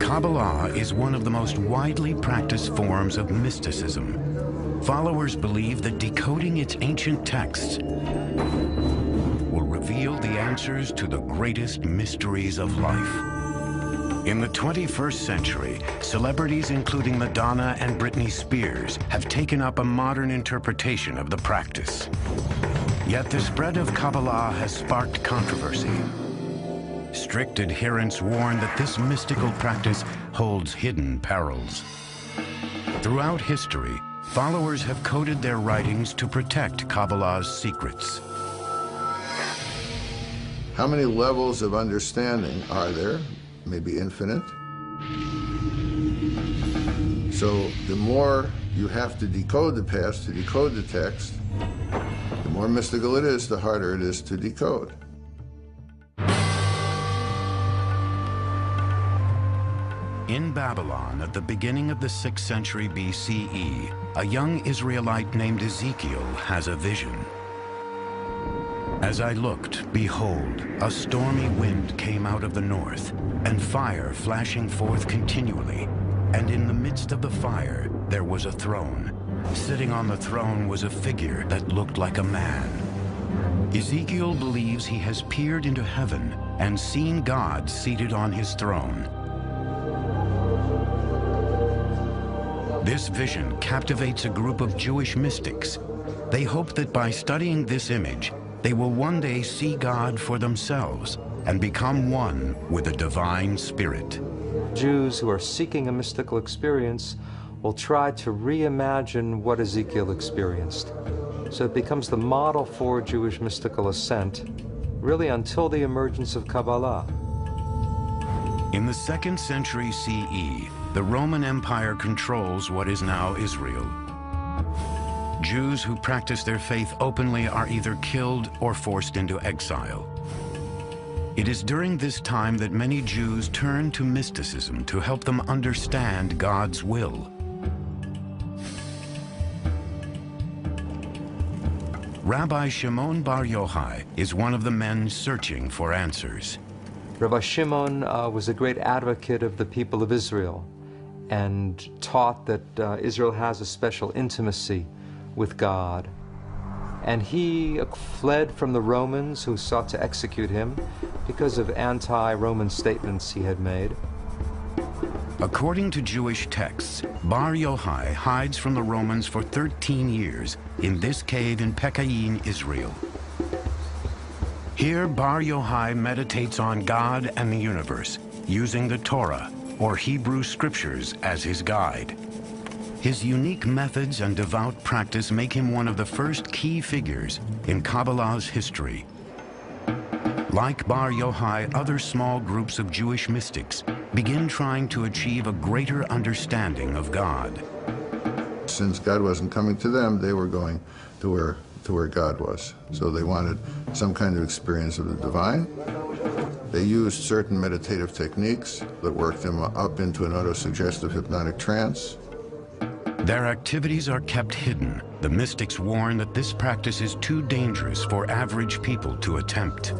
Kabbalah is one of the most widely practiced forms of mysticism. Followers believe that decoding its ancient texts will reveal the answers to the greatest mysteries of life. In the 21st century, celebrities including Madonna and Britney Spears have taken up a modern interpretation of the practice. Yet the spread of Kabbalah has sparked controversy. Strict adherents warn that this mystical practice holds hidden perils. Throughout history, followers have coded their writings to protect Kabbalah's secrets. How many levels of understanding are there? Maybe infinite. So the more you have to decode the past to decode the text, the more mystical it is, the harder it is to decode. In Babylon, at the beginning of the 6th century BCE, a young Israelite named Ezekiel has a vision. As I looked, behold, a stormy wind came out of the north, and fire flashing forth continually. And in the midst of the fire, there was a throne. Sitting on the throne was a figure that looked like a man. Ezekiel believes he has peered into heaven and seen God seated on his throne. This vision captivates a group of Jewish mystics. They hope that by studying this image, they will one day see God for themselves and become one with the divine spirit. Jews who are seeking a mystical experience will try to reimagine what Ezekiel experienced. So it becomes the model for Jewish mystical ascent, really until the emergence of Kabbalah. In the 2nd century CE, the Roman Empire controls what is now Israel. Jews who practice their faith openly are either killed or forced into exile. It is during this time that many Jews turn to mysticism to help them understand God's will. Rabbi Shimon Bar Yochai is one of the men searching for answers. Rabbi Shimon was a great advocate of the people of Israel and taught that Israel has a special intimacy with God. And he fled from the Romans who sought to execute him because of anti-Roman statements he had made. According to Jewish texts, Bar Yochai hides from the Romans for 13 years in this cave in Pekayin, Israel. Here, Bar Yochai meditates on God and the universe, using the Torah, or Hebrew scriptures, as his guide. His unique methods and devout practice make him one of the first key figures in Kabbalah's history. Like Bar Yochai, other small groups of Jewish mystics begin trying to achieve a greater understanding of God. Since God wasn't coming to them, they were going to where God was. So they wanted some kind of experience of the divine. They used certain meditative techniques that worked them up into an autosuggestive hypnotic trance. Their activities are kept hidden. The mystics warn that this practice is too dangerous for average people to attempt.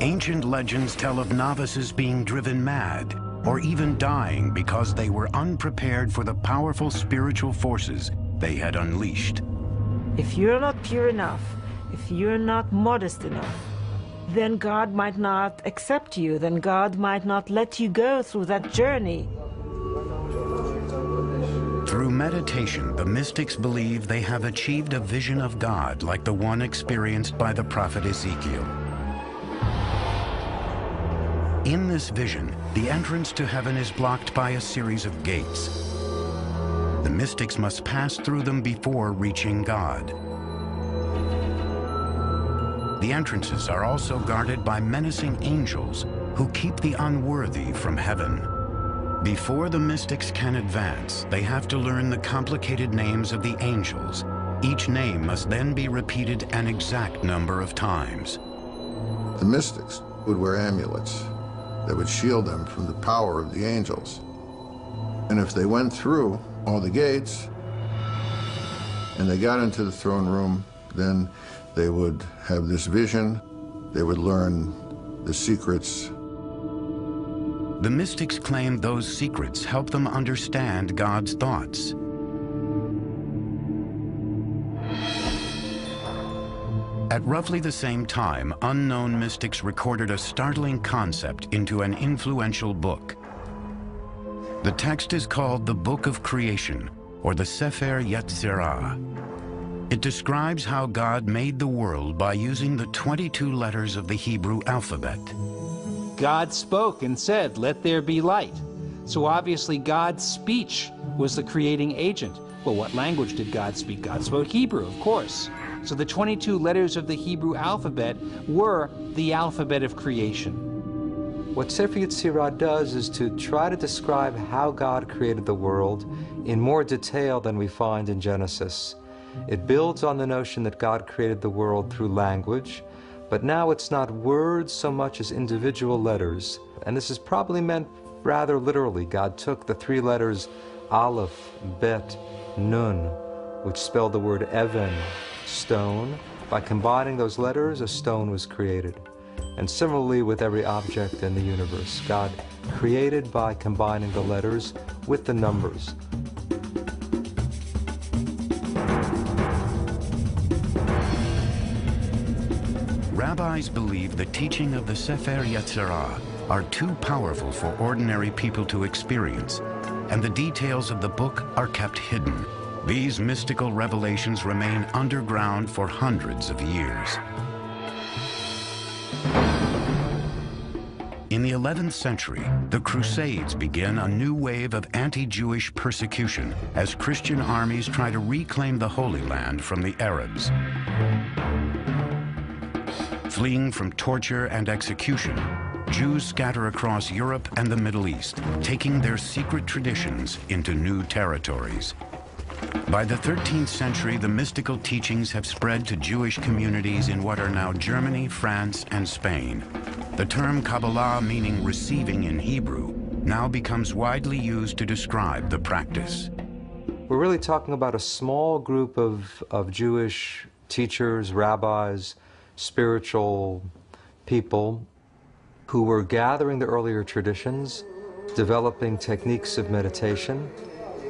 Ancient legends tell of novices being driven mad or even dying because they were unprepared for the powerful spiritual forces they had unleashed. If you're not pure enough, if you're not modest enough, then God might not accept you, then God might not let you go through that journey. Through meditation, the mystics believe they have achieved a vision of God like the one experienced by the prophet Ezekiel. In this vision, the entrance to heaven is blocked by a series of gates. The mystics must pass through them before reaching God. The entrances are also guarded by menacing angels who keep the unworthy from heaven. Before the mystics can advance, they have to learn the complicated names of the angels. Each name must then be repeated an exact number of times. The mystics would wear amulets that would shield them from the power of the angels. And if they went through all the gates and they got into the throne room, then they would have this vision. They would learn the secrets. The mystics claimed those secrets help them understand God's thoughts. At roughly the same time, unknown mystics recorded a startling concept into an influential book. The text is called the Book of Creation, or the Sefer Yetzirah. It describes how God made the world by using the 22 letters of the Hebrew alphabet. God spoke and said, "Let there be light." So obviously God's speech was the creating agent. Well, what language did God speak? God spoke Hebrew, of course. So the 22 letters of the Hebrew alphabet were the alphabet of creation. What Sefer Yetzirah does is to try to describe how God created the world in more detail than we find in Genesis. It builds on the notion that God created the world through language, but now it's not words so much as individual letters. And this is probably meant rather literally. God took the 3 letters Aleph, Bet, Nun, which spelled the word Even, stone. By combining those letters, a stone was created. And similarly with every object in the universe, God created by combining the letters with the numbers. Rabbis believe the teaching of the Sefer Yetzirah are too powerful for ordinary people to experience, and the details of the book are kept hidden. These mystical revelations remain underground for hundreds of years. In the 11th century, the Crusades begin a new wave of anti-Jewish persecution as Christian armies try to reclaim the Holy Land from the Arabs. Fleeing from torture and execution, Jews scatter across Europe and the Middle East, taking their secret traditions into new territories. By the 13th century, the mystical teachings have spread to Jewish communities in what are now Germany, France, and Spain. The term Kabbalah, meaning receiving in Hebrew, now becomes widely used to describe the practice. We're really talking about a small group of Jewish teachers, rabbis, spiritual people who were gathering the earlier traditions, developing techniques of meditation,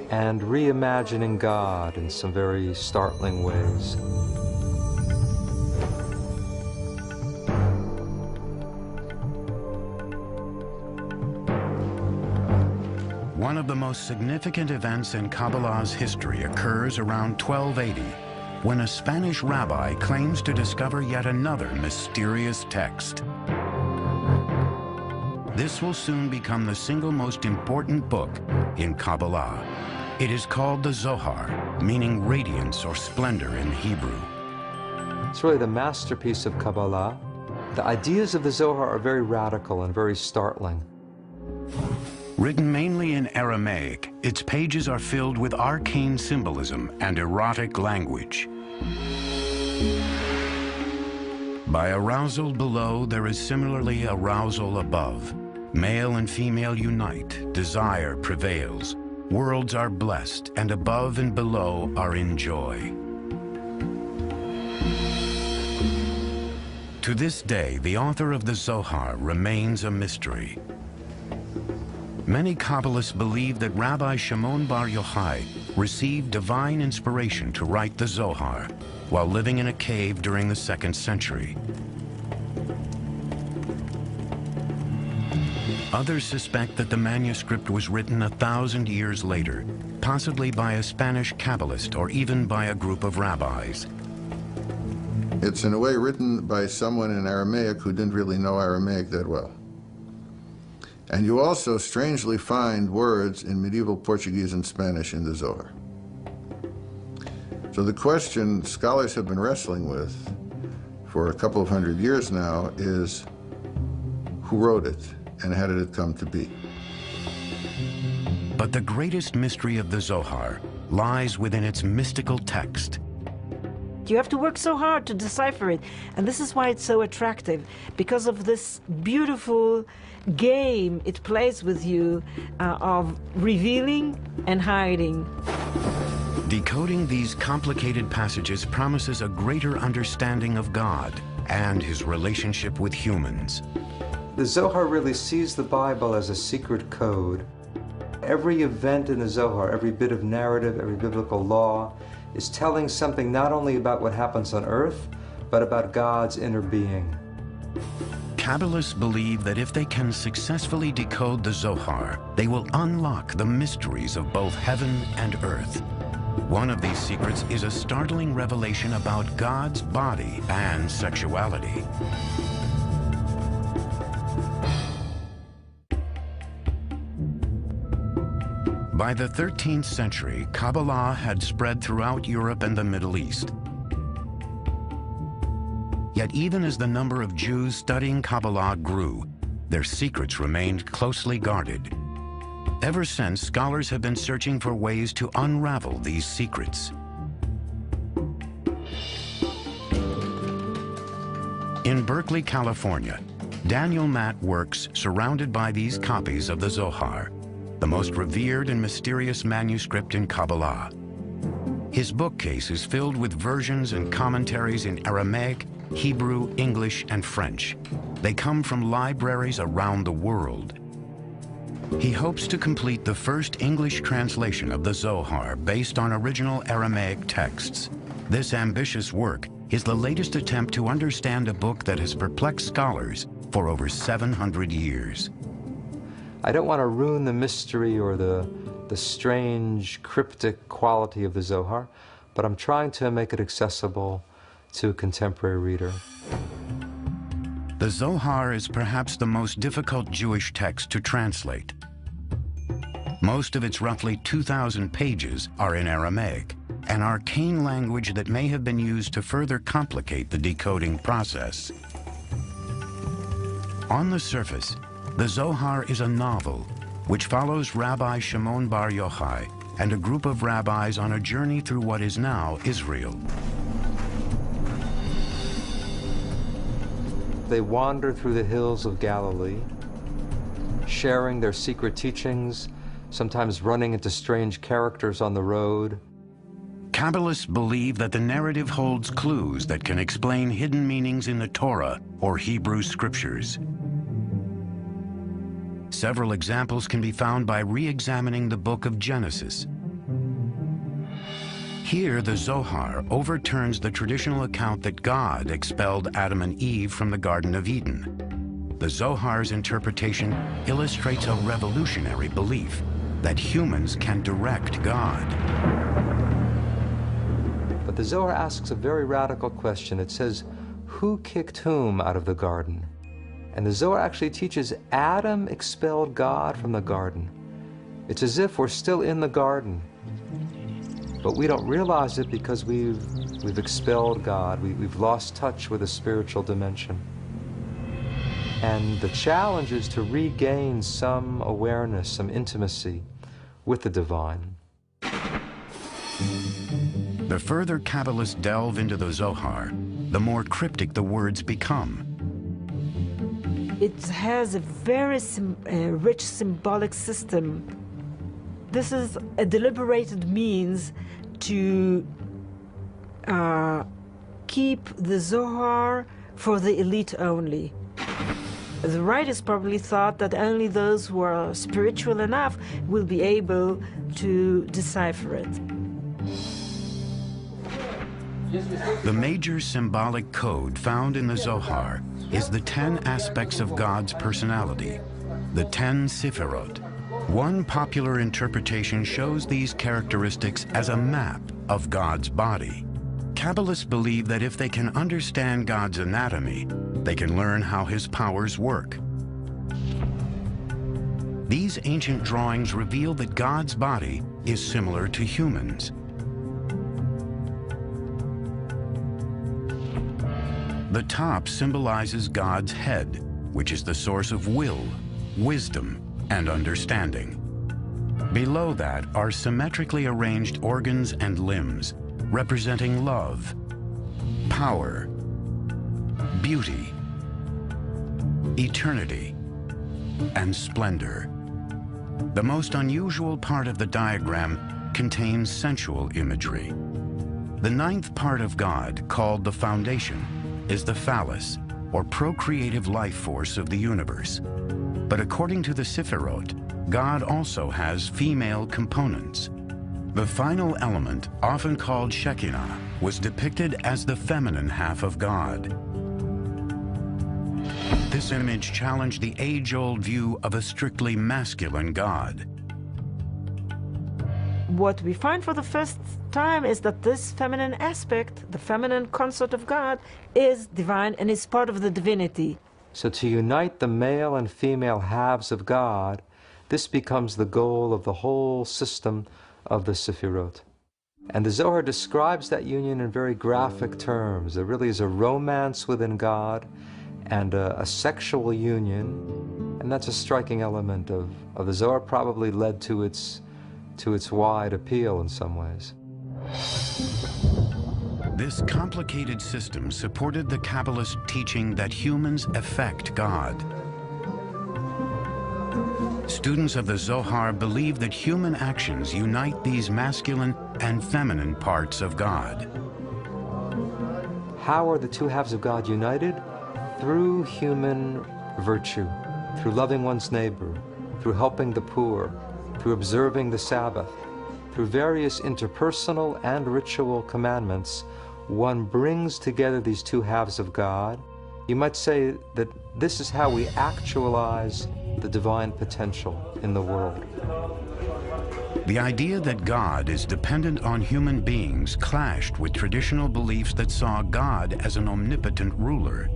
and reimagining God in some very startling ways. One of the most significant events in Kabbalah's history occurs around 1280, when a Spanish rabbi claims to discover yet another mysterious text. This will soon become the single most important book in Kabbalah. It is called the Zohar, meaning radiance or splendor in Hebrew. It's really the masterpiece of Kabbalah. The ideas of the Zohar are very radical and very startling. Written mainly in Aramaic, its pages are filled with arcane symbolism and erotic language. By arousal below, there is similarly arousal above. Male and female unite, desire prevails. Worlds are blessed, and above and below are in joy. To this day, the author of the Zohar remains a mystery. Many Kabbalists believe that Rabbi Shimon Bar Yochai received divine inspiration to write the Zohar while living in a cave during the 2nd century. Others suspect that the manuscript was written 1,000 years later, possibly by a Spanish Kabbalist or even by a group of rabbis. It's in a way written by someone in Aramaic who didn't really know Aramaic that well. And you also strangely find words in medieval Portuguese and Spanish in the Zohar. So the question scholars have been wrestling with for a couple of hundred years now is, who wrote it and how did it come to be? But the greatest mystery of the Zohar lies within its mystical text. You have to work so hard to decipher it, and this is why it's so attractive, because of this beautiful game it plays with you of revealing and hiding. Decoding these complicated passages promises a greater understanding of God and his relationship with humans. The Zohar really sees the Bible as a secret code. Every event in the Zohar, every bit of narrative, every biblical law, is telling something not only about what happens on earth, but about God's inner being. Kabbalists believe that if they can successfully decode the Zohar, they will unlock the mysteries of both heaven and earth. One of these secrets is a startling revelation about God's body and sexuality. By the 13th century, Kabbalah had spread throughout Europe and the Middle East. Yet even as the number of Jews studying Kabbalah grew, their secrets remained closely guarded. Ever since, scholars have been searching for ways to unravel these secrets. In Berkeley, California, Daniel Matt works surrounded by these copies of the Zohar, the most revered and mysterious manuscript in Kabbalah. His bookcase is filled with versions and commentaries in Aramaic, Hebrew, English, and French. They come from libraries around the world. He hopes to complete the first English translation of the Zohar based on original Aramaic texts. This ambitious work is the latest attempt to understand a book that has perplexed scholars for over 700 years. I don't want to ruin the mystery or the strange, cryptic quality of the Zohar, but I'm trying to make it accessible to a contemporary reader. The Zohar is perhaps the most difficult Jewish text to translate. Most of its roughly 2,000 pages are in Aramaic, an arcane language that may have been used to further complicate the decoding process. On the surface, the Zohar is a novel which follows Rabbi Shimon Bar Yochai and a group of rabbis on a journey through what is now Israel. They wander through the hills of Galilee, sharing their secret teachings, sometimes running into strange characters on the road. Kabbalists believe that the narrative holds clues that can explain hidden meanings in the Torah or Hebrew scriptures. Several examples can be found by re-examining the book of Genesis. Here, the Zohar overturns the traditional account that God expelled Adam and Eve from the Garden of Eden. The Zohar's interpretation illustrates a revolutionary belief that humans can direct God. But the Zohar asks a very radical question. It says, who kicked whom out of the garden? And the Zohar actually teaches Adam expelled God from the garden. It's as if we're still in the garden, but we don't realize it because we've expelled God. We've lost touch with a spiritual dimension. And the challenge is to regain some awareness, some intimacy with the divine. The further Kabbalists delve into the Zohar, the more cryptic the words become. It has a very rich symbolic system. This is a deliberated means to keep the Zohar for the elite only. The writers probably thought that only those who are spiritual enough will be able to decipher it. The major symbolic code found in the Zohar is the 10 aspects of God's personality, the 10 Sefirot. One popular interpretation shows these characteristics as a map of God's body. Kabbalists believe that if they can understand God's anatomy, they can learn how his powers work. These ancient drawings reveal that God's body is similar to humans. The top symbolizes God's head, which is the source of will, wisdom, and understanding. Below that are symmetrically arranged organs and limbs, representing love, power, beauty, eternity, and splendor. The most unusual part of the diagram contains sensual imagery. The ninth part of God, called the foundation, is the phallus, or procreative life force of the universe. But according to the Sephirot, God also has female components. The final element, often called Shekinah, was depicted as the feminine half of God. This image challenged the age-old view of a strictly masculine God. What we find for the first time is that this feminine aspect, the feminine consort of God, is divine and is part of the divinity. So to unite the male and female halves of God, this becomes the goal of the whole system of the Sephirot. And the Zohar describes that union in very graphic terms. There really is a romance within God and a sexual union, and that's a striking element of the Zohar, probably led to its wide appeal in some ways. This complicated system supported the Kabbalist teaching that humans affect God. Students of the Zohar believe that human actions unite these masculine and feminine parts of God. How are the two halves of God united? Through human virtue, through loving one's neighbor, through helping the poor, through observing the Sabbath, through various interpersonal and ritual commandments. One brings together these two halves of God. You might say that this is how we actualize the divine potential in the world. The idea that God is dependent on human beings clashed with traditional beliefs that saw God as an omnipotent ruler.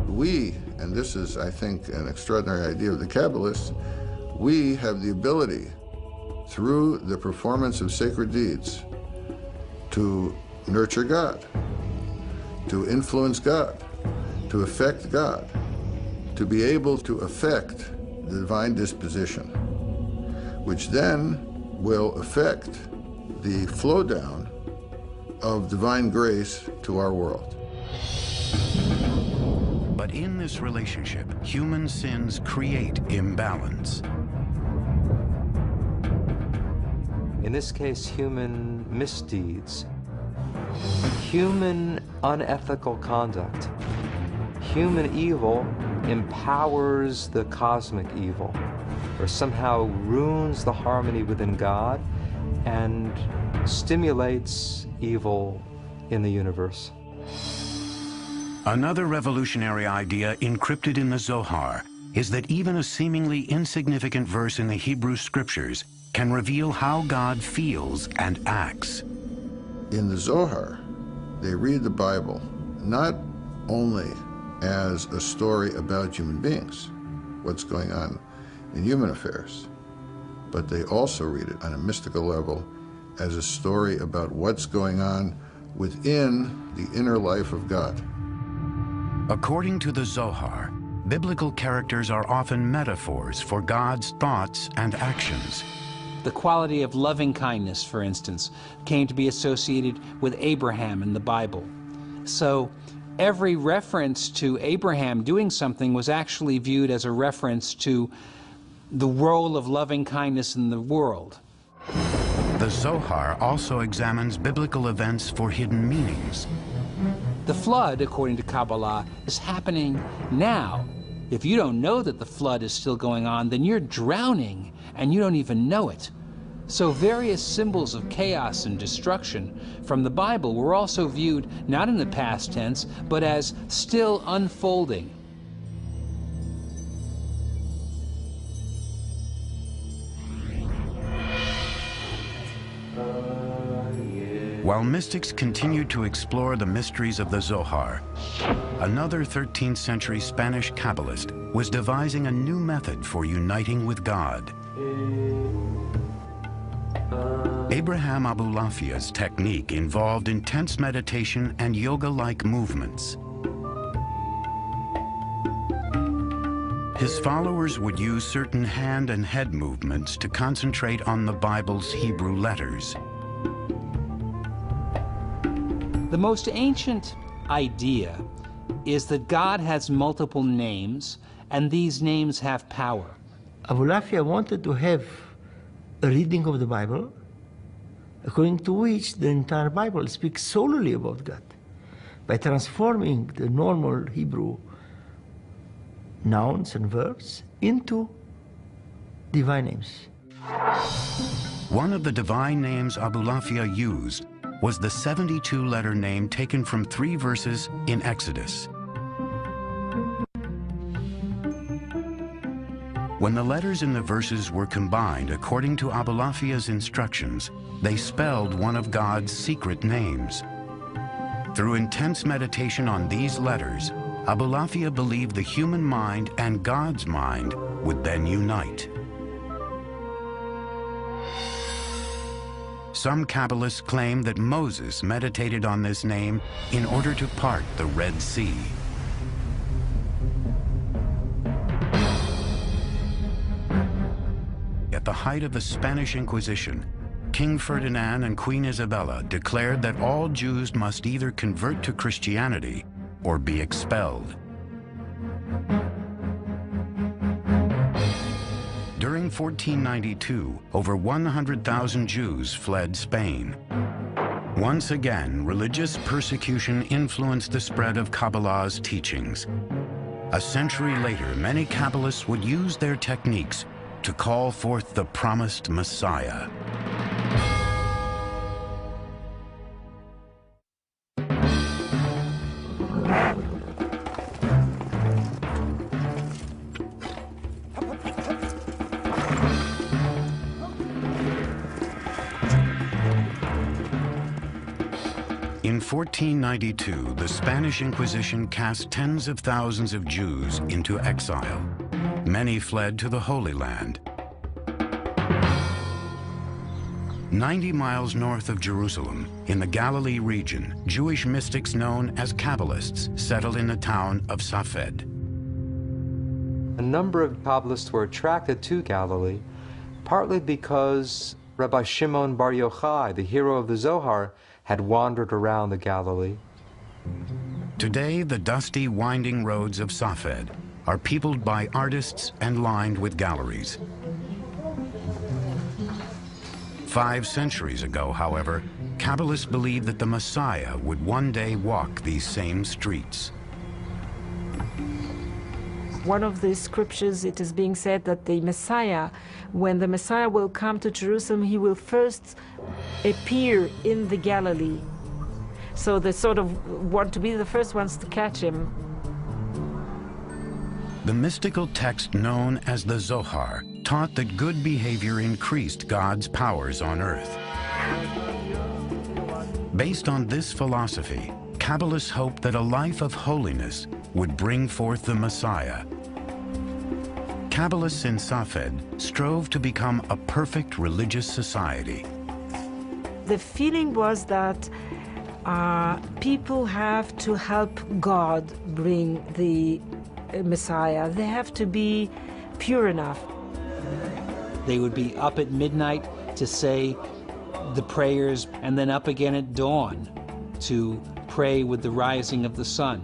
We, and this is, I think, an extraordinary idea of the Kabbalists, we have the ability, through the performance of sacred deeds, to nurture God, to influence God, to affect God, to be able to affect the divine disposition, which then will affect the flow down of divine grace to our world. But in this relationship, human sins create imbalance. In this case, human misdeeds, human unethical conduct, human evil empowers the cosmic evil, or somehow ruins the harmony within God and stimulates evil in the universe. Another revolutionary idea encrypted in the Zohar is that even a seemingly insignificant verse in the Hebrew scriptures can reveal how God feels and acts. In the Zohar, they read the Bible not only as a story about human beings, what's going on in human affairs, but they also read it on a mystical level as a story about what's going on within the inner life of God. According to the Zohar, biblical characters are often metaphors for God's thoughts and actions. The quality of loving kindness, for instance, came to be associated with Abraham in the Bible. So every reference to Abraham doing something was actually viewed as a reference to the role of loving kindness in the world. The Zohar also examines biblical events for hidden meanings. The flood, according to Kabbalah, is happening now. If you don't know that the flood is still going on, then you're drowning and you don't even know it. So various symbols of chaos and destruction from the Bible were also viewed not in the past tense, but as still unfolding. While mystics continued to explore the mysteries of the Zohar, another 13th century Spanish Kabbalist was devising a new method for uniting with God. Abraham Abulafia's technique involved intense meditation and yoga-like movements. His followers would use certain hand and head movements to concentrate on the Bible's Hebrew letters. The most ancient idea is that God has multiple names, and these names have power. Abulafia wanted to have a reading of the Bible, according to which the entire Bible speaks solely about God. by transforming the normal Hebrew nouns and verbs into divine names. One of the divine names Abulafia used was the 72-letter name taken from 3 verses in Exodus. When the letters in the verses were combined according to Abulafia's instructions, they spelled one of God's secret names. Through intense meditation on these letters, Abulafia believed the human mind and God's mind would then unite. Some Kabbalists claim that Moses meditated on this name in order to part the Red Sea. At the height of the Spanish Inquisition, King Ferdinand and Queen Isabella declared that all Jews must either convert to Christianity or be expelled. During 1492, over 100,000 Jews fled Spain. Once again, religious persecution influenced the spread of Kabbalah's teachings. A century later, many Kabbalists would use their techniques to call forth the promised Messiah. In 1492, the Spanish Inquisition cast tens of thousands of Jews into exile. Many fled to the Holy Land. 90 miles north of Jerusalem, in the Galilee region, Jewish mystics known as Kabbalists settled in the town of Safed. A number of Kabbalists were attracted to Galilee, partly because Rabbi Shimon Bar Yochai, the hero of the Zohar, had wandered around the Galilee. Today, the dusty, winding roads of Safed are peopled by artists and lined with galleries. 5 centuries ago, however, Kabbalists believed that the Messiah would one day walk these same streets. One of the scriptures, it is being said that the Messiah, when the Messiah will come to Jerusalem, he will first appear in the Galilee. So they sort of want to be the first ones to catch him. The mystical text known as the Zohar taught that good behavior increased God's powers on earth. Based on this philosophy, Kabbalists hoped that a life of holiness would bring forth the Messiah. Kabbalists in Safed strove to become a perfect religious society. The feeling was that people have to help God bring the Messiah. They have to be pure enough. They would be up at midnight to say the prayers, and then up again at dawn to pray with the rising of the sun.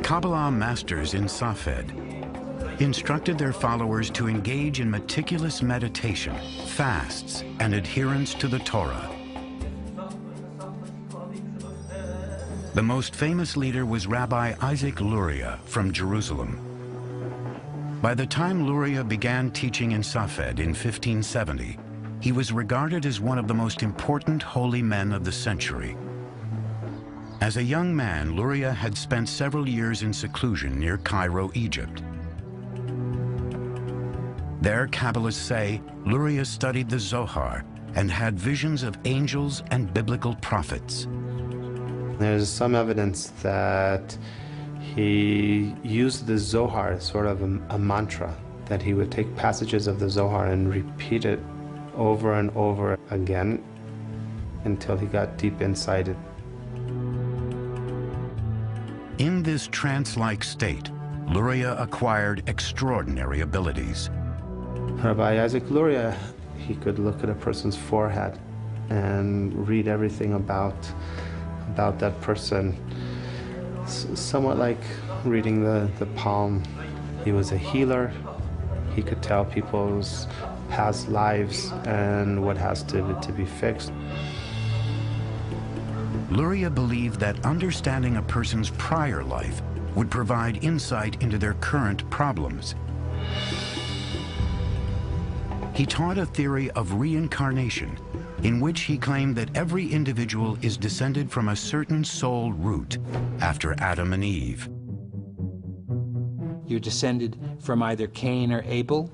Kabbalah masters in Safed instructed their followers to engage in meticulous meditation, fasts, and adherence to the Torah. The most famous leader was Rabbi Isaac Luria from Jerusalem. By the time Luria began teaching in Safed in 1570, he was regarded as one of the most important holy men of the century. As a young man, Luria had spent several years in seclusion near Cairo, Egypt. There, Kabbalists say, Luria studied the Zohar and had visions of angels and biblical prophets. There's some evidence that he used the Zohar as sort of a mantra, that he would take passages of the Zohar and repeat it over and over again until he got deep inside it. In this trance-like state, Luria acquired extraordinary abilities. Rabbi Isaac Luria, he could look at a person's forehead and read everything about that person, somewhat like reading the palm. He was a healer. He could tell people's past lives and what has to be fixed. Luria believed that understanding a person's prior life would provide insight into their current problems. He taught a theory of reincarnation, in which he claimed that every individual is descended from a certain soul root after Adam and Eve. You're descended from either Cain or Abel,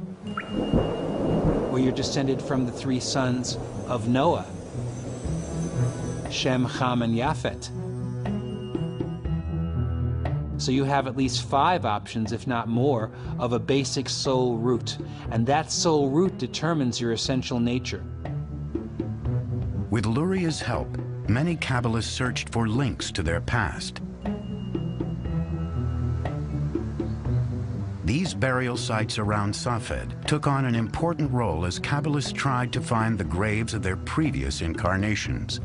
or you're descended from the three sons of Noah, Shem, Ham, and Japhet. So you have at least 5 options, if not more, of a basic soul root, and that soul root determines your essential nature. With Luria's help, many Kabbalists searched for links to their past. These burial sites around Safed took on an important role as Kabbalists tried to find the graves of their previous incarnations.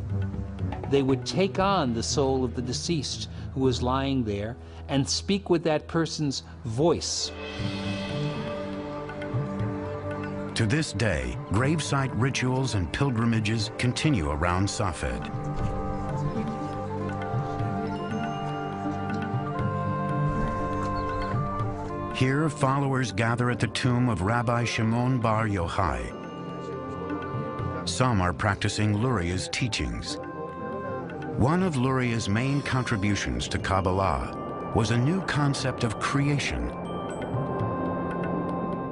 They would take on the soul of the deceased who was lying there and speak with that person's voice. To this day, gravesite rituals and pilgrimages continue around Safed. Here, followers gather at the tomb of Rabbi Shimon Bar Yochai. Some are practicing Luria's teachings. One of Luria's main contributions to Kabbalah was a new concept of creation.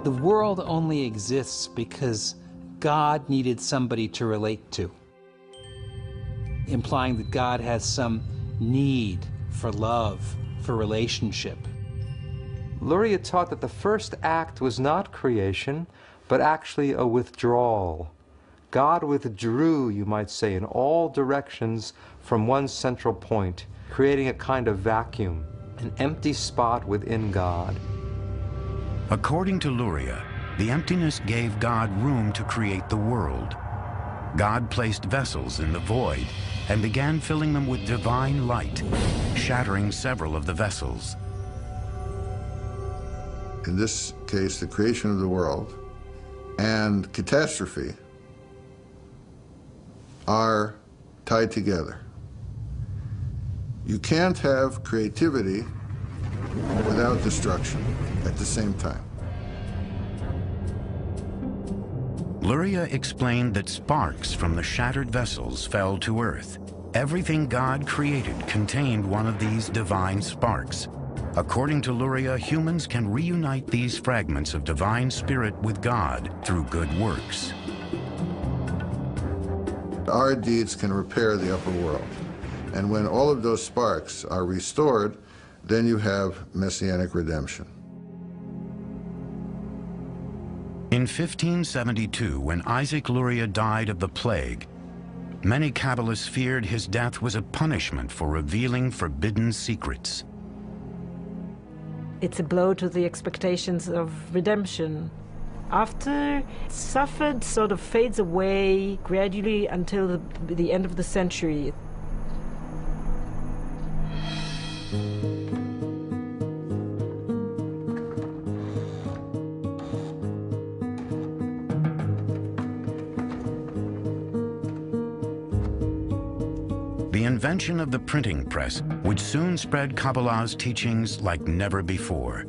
The world only exists because God needed somebody to relate to, implying that God has some need for love, for relationship. Luria taught that the first act was not creation, but actually a withdrawal. God withdrew, you might say, in all directions from one central point, creating a kind of vacuum, an empty spot within God. According to Luria, the emptiness gave God room to create the world. God placed vessels in the void and began filling them with divine light, shattering several of the vessels. In this case, the creation of the world and catastrophe are tied together. You can't have creativity without destruction at the same time. Luria explained that sparks from the shattered vessels fell to earth. Everything God created contained one of these divine sparks. According to Luria, humans can reunite these fragments of divine spirit with God through good works. Our deeds can repair the upper world. And when all of those sparks are restored, then you have messianic redemption. In 1572, when Isaac Luria died of the plague, many Kabbalists feared his death was a punishment for revealing forbidden secrets. It's a blow to the expectations of redemption. After Safed sort of fades away gradually until the end of the century. The invention of the printing press would soon spread Kabbalah's teachings like never before.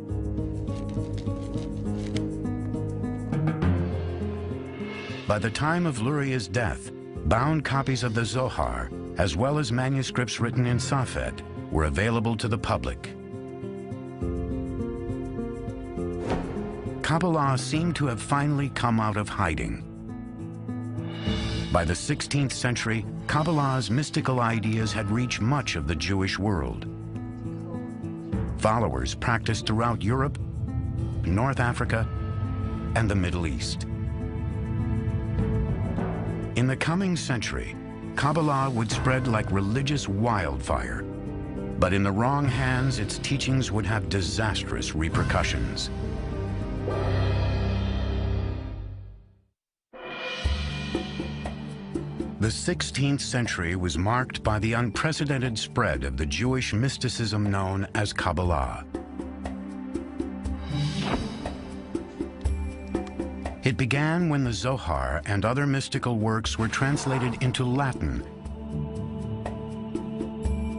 By the time of Luria's death, bound copies of the Zohar, as well as manuscripts written in Safed, were available to the public. Kabbalah seemed to have finally come out of hiding. By the 16th century, Kabbalah's mystical ideas had reached much of the Jewish world. Followers practiced throughout Europe, North Africa, and the Middle East. In the coming century, Kabbalah would spread like religious wildfire, but in the wrong hands, its teachings would have disastrous repercussions. The 16th century was marked by the unprecedented spread of the Jewish mysticism known as Kabbalah. It began when the Zohar and other mystical works were translated into Latin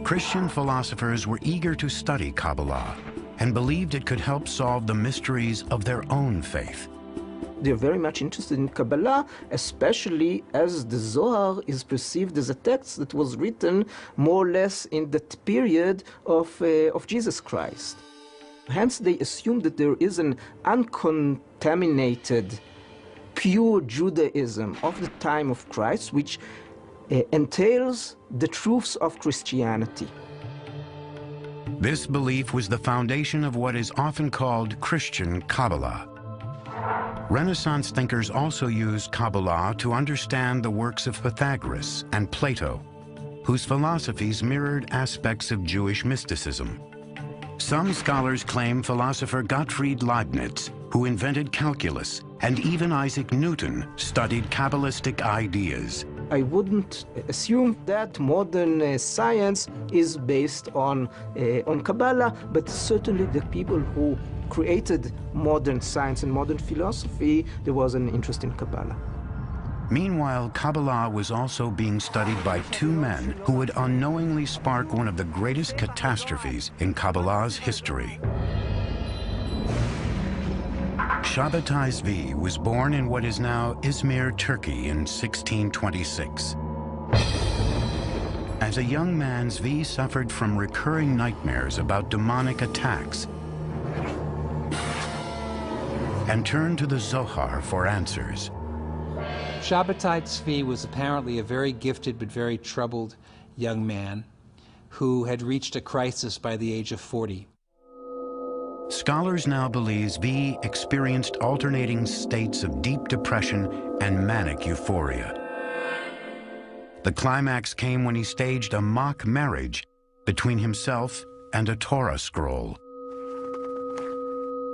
Christian philosophers were eager to study Kabbalah and believed it could help solve the mysteries of their own faith. They're very much interested in Kabbalah, especially as the Zohar is perceived as a text that was written more or less in that period of Jesus Christ. Hence, they assume that there is an uncontaminated, pure Judaism of the time of Christ, which entails the truths of Christianity. This belief was the foundation of what is often called Christian Kabbalah. Renaissance thinkers also used Kabbalah to understand the works of Pythagoras and Plato, whose philosophies mirrored aspects of Jewish mysticism. Some scholars claim philosopher Gottfried Leibniz, who invented calculus, and even Isaac Newton studied Kabbalistic ideas. I wouldn't assume that modern science is based on Kabbalah, but certainly the people who created modern science and modern philosophy, there was an interest in Kabbalah. Meanwhile, Kabbalah was also being studied by two men who would unknowingly spark one of the greatest catastrophes in Kabbalah's history. Shabbatai Zvi was born in what is now Izmir, Turkey in 1626. As a young man, Zvi suffered from recurring nightmares about demonic attacks and turned to the Zohar for answers. Shabbatai Tzvi was apparently a very gifted but very troubled young man who had reached a crisis by the age of 40. Scholars now believe Zvi experienced alternating states of deep depression and manic euphoria. The climax came when he staged a mock marriage between himself and a Torah scroll.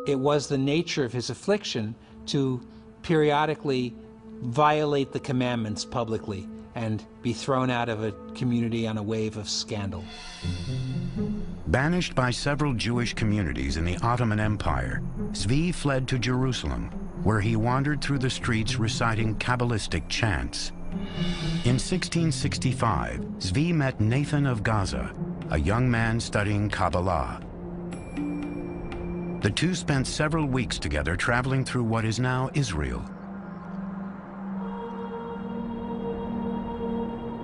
It was the nature of his affliction to periodically violate the commandments publicly and be thrown out of a community on a wave of scandal. Banished by several Jewish communities in the Ottoman Empire, Zvi fled to Jerusalem, where he wandered through the streets reciting Kabbalistic chants. In 1665, Zvi met Nathan of Gaza, a young man studying Kabbalah. The two spent several weeks together traveling through what is now Israel.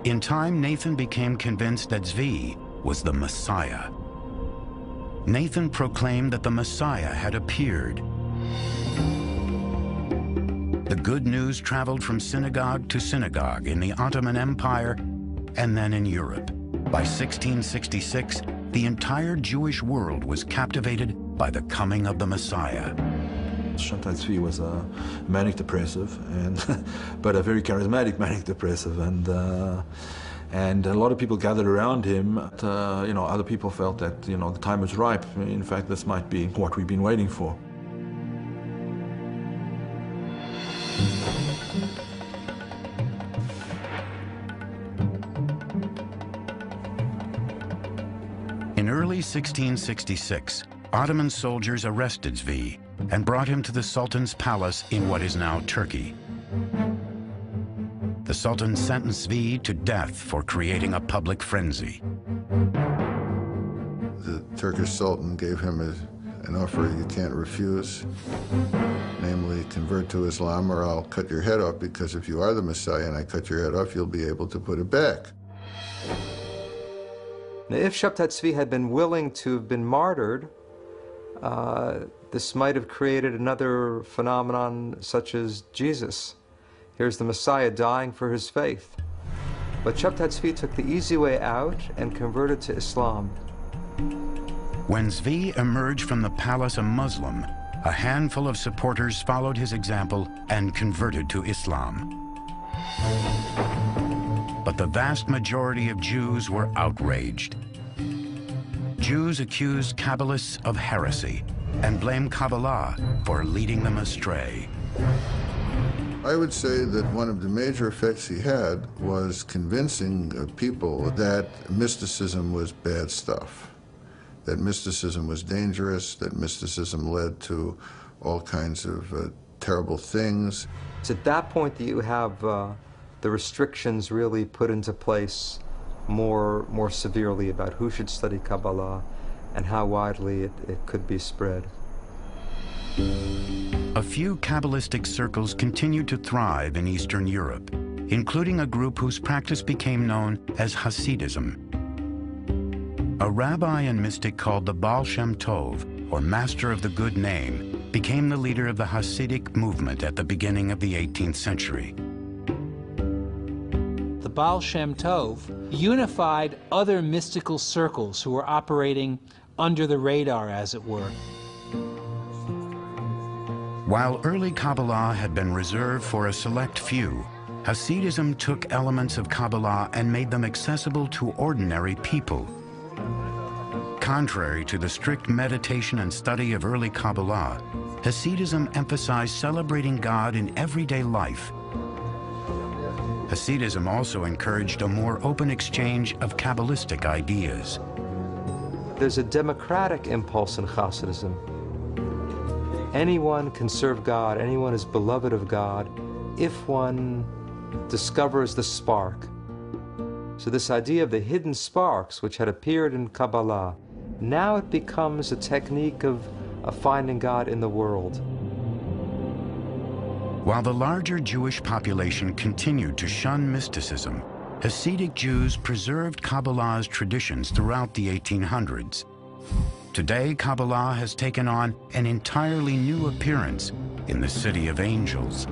In time, Nathan became convinced that Zvi was the Messiah. Nathan proclaimed that the Messiah had appeared. The good news traveled from synagogue to synagogue in the Ottoman Empire and then in Europe. By 1666, the entire Jewish world was captivated by the coming of the Messiah. Shabbatai Tzvi was a manic depressive, but a very charismatic manic depressive, and a lot of people gathered around him. Other people felt that the time was ripe. In fact, this might be what we've been waiting for. In early 1666, Ottoman soldiers arrested Zvi and brought him to the Sultan's palace in what is now Turkey. The Sultan sentenced Zvi to death for creating a public frenzy. The Turkish Sultan gave him an offer you can't refuse, namely convert to Islam or I'll cut your head off, because if you are the Messiah and I cut your head off, you'll be able to put it back. Now, if Shabbatai Tzvi had been willing to have been martyred, this might have created another phenomenon such as Jesus. Here's the Messiah dying for his faith. But Shabbatai Tzvi took the easy way out and converted to Islam. When Zvi emerged from the palace a Muslim, a handful of supporters followed his example and converted to Islam. But the vast majority of Jews were outraged. Jews accused Kabbalists of heresy and blamed Kabbalah for leading them astray. I would say that one of the major effects he had was convincing people that mysticism was bad stuff, that mysticism was dangerous, that mysticism led to all kinds of terrible things. It's at that point that you have the restrictions really put into place more severely about who should study Kabbalah and how widely it could be spread. A few Kabbalistic circles continued to thrive in Eastern Europe, including a group whose practice became known as Hasidism. A rabbi and mystic called the Baal Shem Tov, or Master of the Good Name, became the leader of the Hasidic movement at the beginning of the 18th century. The Baal Shem Tov unified other mystical circles who were operating under the radar, as it were. While early Kabbalah had been reserved for a select few, Hasidism took elements of Kabbalah and made them accessible to ordinary people. Contrary to the strict meditation and study of early Kabbalah, Hasidism emphasized celebrating God in everyday life. Hasidism also encouraged a more open exchange of Kabbalistic ideas. There's a democratic impulse in Hasidism. Anyone can serve God, anyone is beloved of God, if one discovers the spark. So this idea of the hidden sparks, which had appeared in Kabbalah, now it becomes a technique of finding God in the world. While the larger Jewish population continued to shun mysticism, Hasidic Jews preserved Kabbalah's traditions throughout the 1800s. Today, Kabbalah has taken on an entirely new appearance in the City of Angels.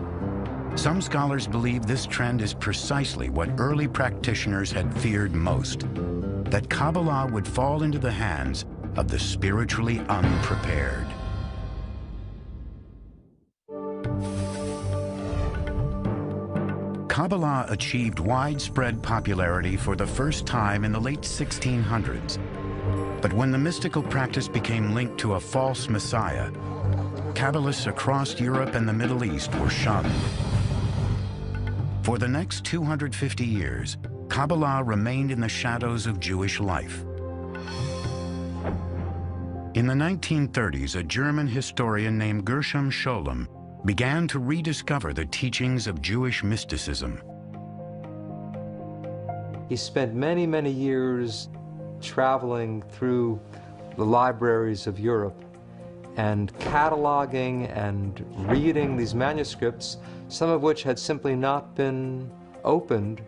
Some scholars believe this trend is precisely what early practitioners had feared most, that Kabbalah would fall into the hands of the spiritually unprepared. Kabbalah achieved widespread popularity for the first time in the late 1600s. But when the mystical practice became linked to a false messiah, Kabbalists across Europe and the Middle East were shunned. For the next 250 years, Kabbalah remained in the shadows of Jewish life. In the 1930s, a German historian named Gershom Scholem began to rediscover the teachings of Jewish mysticism. He spent many, many years traveling through the libraries of Europe and cataloging and reading these manuscripts, some of which had simply not been opened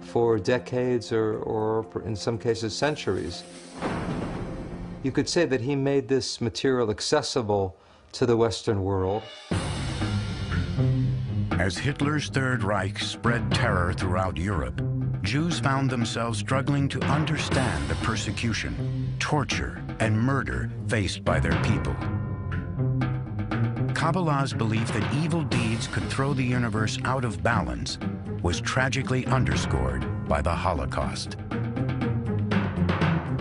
for decades or in some cases centuries. You could say that he made this material accessible to the Western world. As Hitler's Third Reich spread terror throughout Europe, Jews found themselves struggling to understand the persecution, torture, and murder faced by their people. Kabbalah's belief that evil deeds could throw the universe out of balance was tragically underscored by the Holocaust.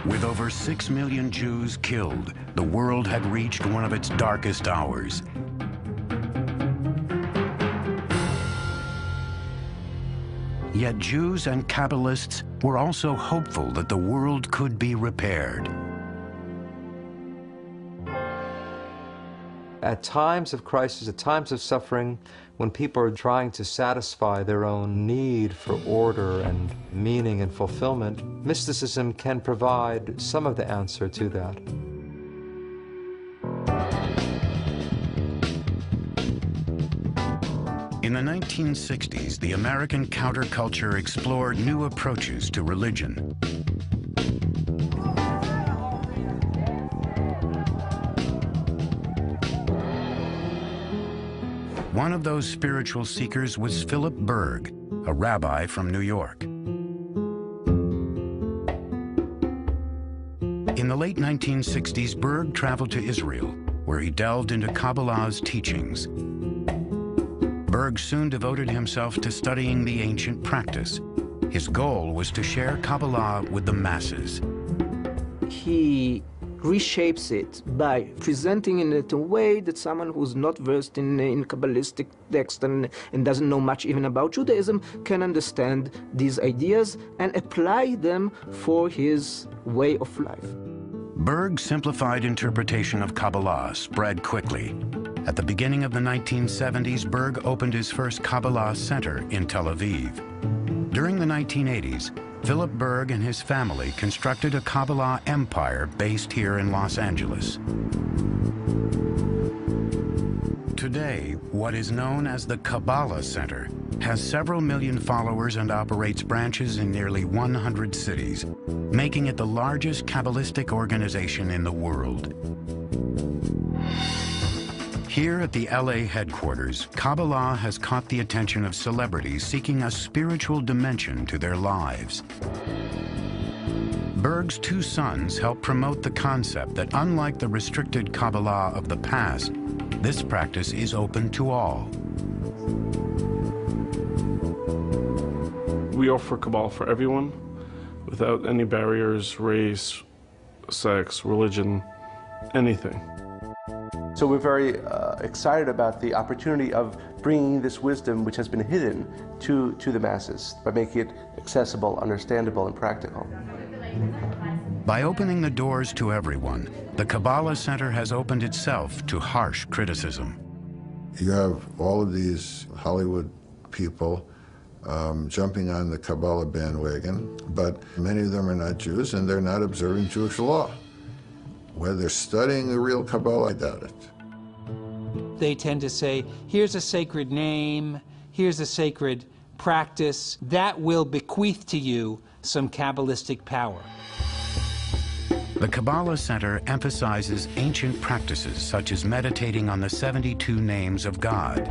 With over 6 million Jews killed, the world had reached one of its darkest hours. Yet Jews and Kabbalists were also hopeful that the world could be repaired. At times of crisis, at times of suffering, when people are trying to satisfy their own need for order and meaning and fulfillment, mysticism can provide some of the answer to that. In the 1960s, the American counterculture explored new approaches to religion. One of those spiritual seekers was Philip Berg, a rabbi from New York. In the late 1960s, Berg traveled to Israel, where he delved into Kabbalah's teachings. Berg soon devoted himself to studying the ancient practice. His goal was to share Kabbalah with the masses. He reshapes it by presenting it in a way that someone who's not versed in Kabbalistic text and doesn't know much even about Judaism can understand these ideas and apply them for his way of life. Berg's simplified interpretation of Kabbalah spread quickly. At the beginning of the 1970s, Berg opened his first Kabbalah center in Tel Aviv. During the 1980s, Philip Berg and his family constructed a Kabbalah empire based here in Los Angeles. Today, what is known as the Kabbalah Center has several million followers and operates branches in nearly 100 cities, making it the largest Kabbalistic organization in the world. Here at the LA headquarters, Kabbalah has caught the attention of celebrities seeking a spiritual dimension to their lives. Berg's two sons help promote the concept that unlike the restricted Kabbalah of the past, this practice is open to all. We offer Kabbalah for everyone, without any barriers, race, sex, religion, anything. So we're very excited about the opportunity of bringing this wisdom, which has been hidden, to the masses by making it accessible, understandable, and practical. By opening the doors to everyone, the Kabbalah Center has opened itself to harsh criticism. You have all of these Hollywood people jumping on the Kabbalah bandwagon, but many of them are not Jews and they're not observing Jewish law. Whether they're studying the real Kabbalah, I doubt it. They tend to say, here's a sacred name, here's a sacred practice, that will bequeath to you some Kabbalistic power. The Kabbalah Center emphasizes ancient practices such as meditating on the 72 names of God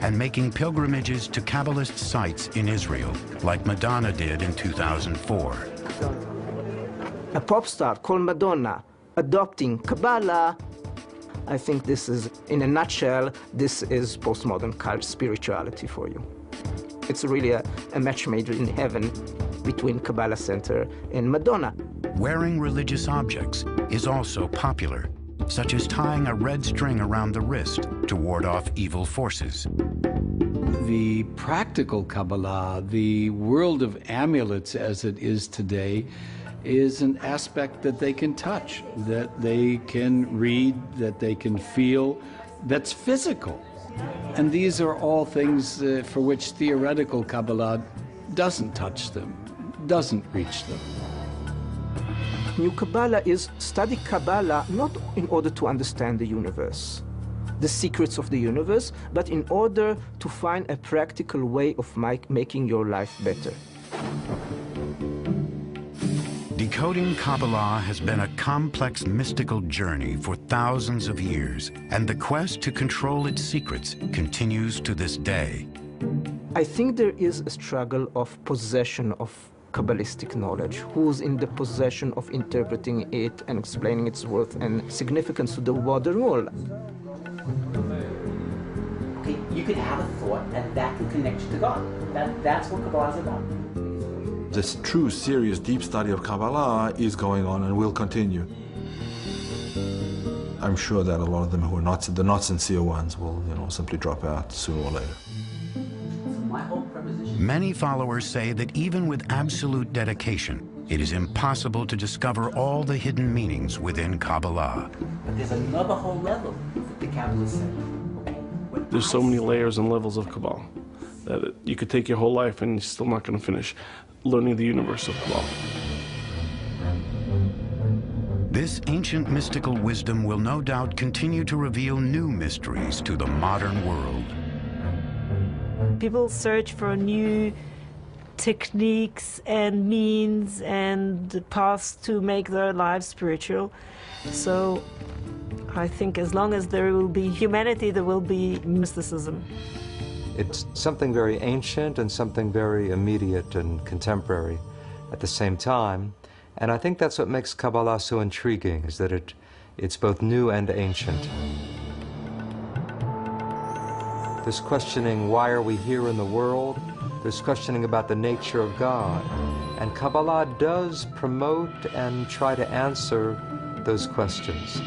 and making pilgrimages to Kabbalist sites in Israel, like Madonna did in 2004. A pop star called Madonna adopting Kabbalah, I think this is, in a nutshell, this is postmodern cult spirituality for you. It's really a match made in heaven between Kabbalah Center and Madonna. Wearing religious objects is also popular, such as tying a red string around the wrist to ward off evil forces. The practical Kabbalah, the world of amulets as it is today, is an aspect that they can touch, that they can read, that they can feel, that's physical. And these are all things for which theoretical Kabbalah doesn't touch them, doesn't reach them. New Kabbalah is study Kabbalah not in order to understand the universe, the secrets of the universe, but in order to find a practical way of making your life better. Decoding Kabbalah has been a complex mystical journey for thousands of years, and the quest to control its secrets continues to this day. I think there is a struggle of possession of Kabbalistic knowledge, who's in the possession of interpreting it and explaining its worth and significance to the wider world. Okay, you could have a thought and that can connect you to God. That's what Kabbalah is about. This true, serious, deep study of Kabbalah is going on and will continue. I'm sure that a lot of them who are not the not sincere ones will, simply drop out sooner or later. Many followers say that even with absolute dedication, it is impossible to discover all the hidden meanings within Kabbalah. But there's another whole level that the Kabbalists say. There's so many layers and levels of Kabbalah that you could take your whole life and you're still not going to finish learning the universe of Kabbalah. This ancient mystical wisdom will no doubt continue to reveal new mysteries to the modern world. People search for new techniques and means and paths to make their lives spiritual. So I think as long as there will be humanity, there will be mysticism. It's something very ancient and something very immediate and contemporary at the same time. And I think that's what makes Kabbalah so intriguing, is that it's both new and ancient. There's questioning, why are we here in the world? There's questioning about the nature of God. And Kabbalah does promote and try to answer those questions.